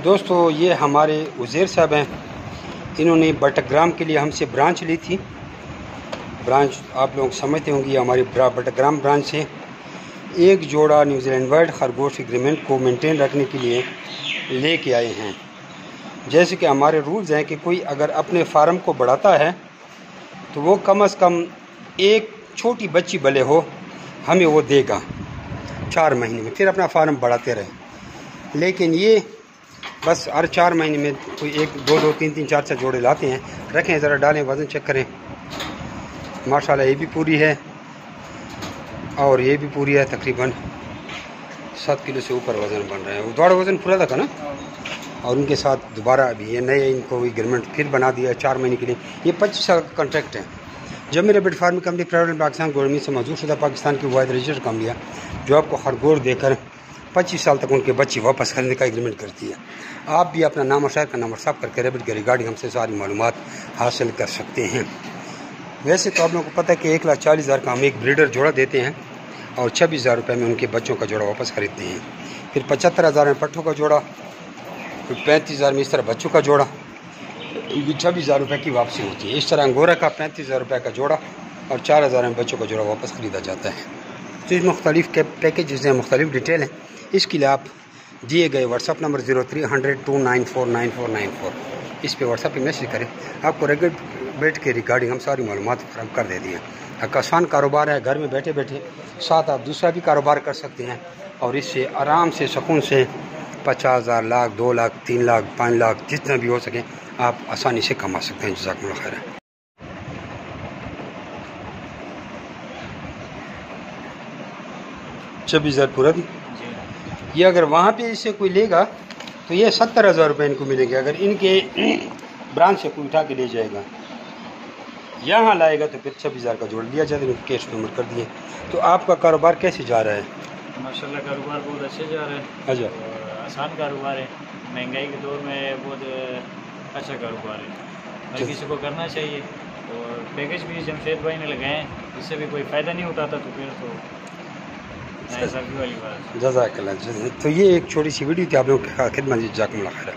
दोस्तों ये हमारे उज़ैर साहब हैं, इन्होंने बटग्राम के लिए हमसे ब्रांच ली थी। ब्रांच आप लोग समझते होंगे, ये हमारी बटग्राम ब्रांच से एक जोड़ा न्यूजीलैंड वाइल्ड खरगोश एग्रीमेंट को मेंटेन रखने के लिए लेके आए हैं। जैसे कि हमारे रूल्स हैं कि कोई अगर अपने फार्म को बढ़ाता है तो वो कम से कम एक छोटी बच्ची भले हो हमें वो देगा 4 महीने में, फिर अपना फार्म बढ़ाते रहे। लेकिन ये बस हर 4 महीने में कोई 1 2 2 3 3 4 4 जोड़े लाते हैं। रखें ज़रा, डालें, वज़न चेक करें। माशाल्लाह ये भी पूरी है और ये भी पूरी है। तकरीबन 7 किलो से ऊपर वज़न बन रहा है। वो दोबारा वज़न पूरा था ना, और उनके साथ दोबारा अभी ये नए इनको एग्रीमेंट फिर बना दिया है 4 महीने के लिए। ये 25 साल का कॉन्ट्रैक्ट है। जब मेरे bet farming company private Pakistan government से मंजूर शुदा पाकिस्तान की वाहिद रजिस्टर्ड कंपनी है जो आपको खरगोश देकर 25 साल तक उनके बच्चे वापस करने का एग्रीमेंट करती है। आप भी अपना नाम और शहर का नंबर साफ करके रेबिट के रिगार्डिंग हमसे सारी मालूमात हासिल कर सकते हैं। वैसे तो आप लोगों को पता है कि 1,40,000 का हम एक ब्रीडर जोड़ा देते हैं और 26,000 रुपये में उनके बच्चों का जोड़ा वापस खरीदते हैं। फिर 75,000 में पट्ठों का जोड़ा, फिर 35,000 में इस तरह बच्चों का जोड़ा, 26,000 रुपये की वापसी होती है। इस तरह अंगोरा का 35,000 रुपये का जोड़ा और 4,000 में बच्चों का जोड़ा वापस ख़रीदा जाता है। तो इस मुख्तलिफ़ पैकेजेस हैं, मुख्तलिफ़ डिटेल हैं। इसके लिए आप दिए गए व्हाट्सअप नंबर 030029499494 इस पर व्हाट्सअप पे मैसेज करें। आपको रेगुलेट के रिगार्डिंग हम सारी मालूमात फराहम कर देती हैं। एक आसान कारोबार है, घर में बैठे बैठे साथ आप दूसरा भी कारोबार कर सकते हैं और इससे आराम से सुकून से 50,000, लाख, 2 लाख, 3 लाख, 5 लाख जितना भी हो सके आप आसानी से कमा सकते हैं। जज़ाकुमुल्लाह खैर। 26,000 पूरा भी। ये अगर वहाँ पे इससे कोई लेगा तो ये 70,000 रुपये इनको मिलेंगे। अगर इनके ब्रांच से कोई उठा के ले जाएगा, यहाँ लाएगा तो फिर 26,000 का जोड़ दिया जाता है। कैश पेमेंट कर दिए। तो आपका कारोबार कैसे जा रहा है? माशाल्लाह कारोबार बहुत अच्छे जा रहा है। अच्छा, आसान कारोबार है। महंगाई के दौर में बहुत अच्छा कारोबार है, हर किसी को करना चाहिए। और पैकेज भी जमशेद भाई ने लगाए हैं, इससे भी कोई फ़ायदा नहीं उठाता तो फिर तो वाली बात। जज़ाकल्लाह। तो ये एक छोटी सी वीडियो थी आप लोगों की खिदमत में। जज़ाकुमुल्लाह खैर।